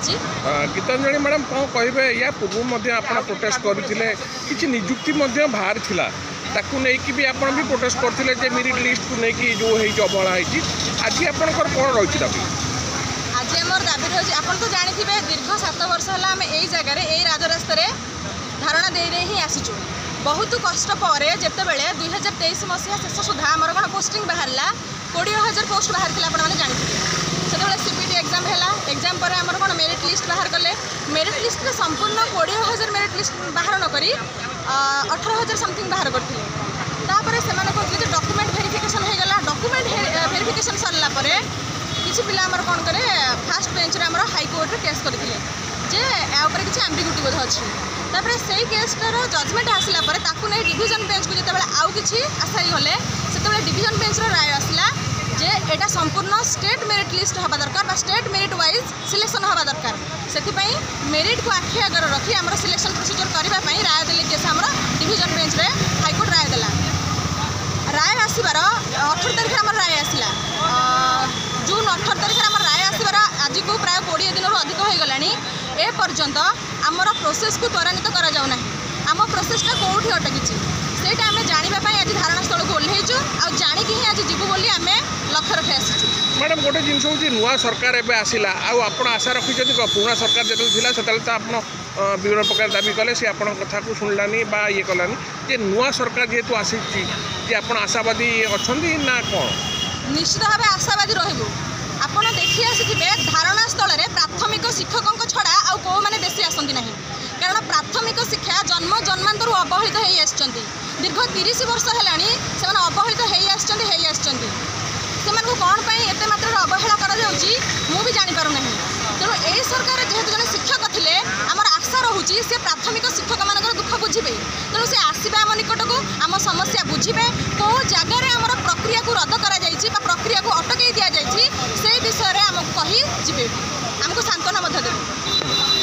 आसी। गीतांजलि मैडम कौन कहे या पूर्व आप प्रोटेस्ट करते कि निजुक्ति बाहर था ताकू नहीं भी आप भी प्रोटेस्ट करते मेरिट लिस्ट को लेकिन जो अवहेला आज आपंकर कौन रही दाबी? आज आम दाबी रही आप तो जानते दीर्घ 7 वर्ष है आम यही जगार यही राजरास्त धारणा दे ही आसीचु। बहुत कष्ट पर जितेबाला 2023 मसीहा शेष सुधा आमर कौन पोस्टिंग बाहर 20,000 पोस्ट बाहर आपने जानते से सीपीटी एग्जाम है एग्जाम पर आमर कौन मेरिट लिस्ट बाहर कले मेरिट लिस्ट में संपूर्ण 20,000 मेरिट लिस्ट बाहर नक 18,000 समथिंग बाहर करते से कहते डॉक्यूमेंट वेरिफिकेशन होगा डॉक्यूमेंट वेरिफिकेशन सरला किसी पिला आमर कौन करे फास्ट बेंच रे आमर हाईकोर्ट केस करते जे यापर किसी एम्बिग्यूटी बोध अच्छी तापर से केसटार जजमेंट आसला नहीं डिविजन बेंच को जिते आउ कि आशायी गले से डिविजन बेंच राय आसला जे एटा संपूर्ण स्टेट मेरिट लिस्ट हवा दरकार स्टेट मेरिट वाइज सिलेक्शन हवा दरकार से मेरिट को आखि आगर रखी आम सिलेक्शन प्रोसीजर करने राय देले केस आम डिविजन बेंच रे हाईकोर्ट राय देला राय आसबार 18 तारिख आम राय आसला जून 18 तारिख आम राय आसबार आज को प्राय 20 दिन अधिक हो गला ए पर्यंत आमर प्रोसेस को त्वरान्वित करा जाउना आम प्रोसेसटा कौटी अटकी सेटा आम जानापी आज धारणा स्थल को ओह्लैचु आनिकी ही आज जीवु बोली आम लक्ष्य रखी आसीचु। मैडम गोटे जिनस हूँ नुआ सरकार एवं आसला आप आशा रखी पुराना सरकार जो था तो आप विभिन्न प्रकार दाबी कले सी आप कथा को शुणलानी ये कलानी जे नुआ सरकार जेहेतु आसी आप आशावादी अच्छा ना कौन? निश्चित भाव आशावादी रहबू आपड़ देखी आसी धारणा स्थल में प्राथमिक शिक्षकों छड़ा आउ कौ मैंने बेसी आसती ना कारण प्राथमिक शिक्षा जन्म जन्मांतर अवहेलित हो आसछंती दीर्घ 30 वर्ष है से अवहेलित हो आसछंती कौन एते मात्रा अवहेला करा जाउची मु भी जानी पारु नहीं तेणु यही सरकार जेहेतु जन शिक्षक थे आमर आशा रोचे से प्राथमिक शिक्षक मान दुख बुझे तेणु से आसवे आम निकट को आम समस्या बुझे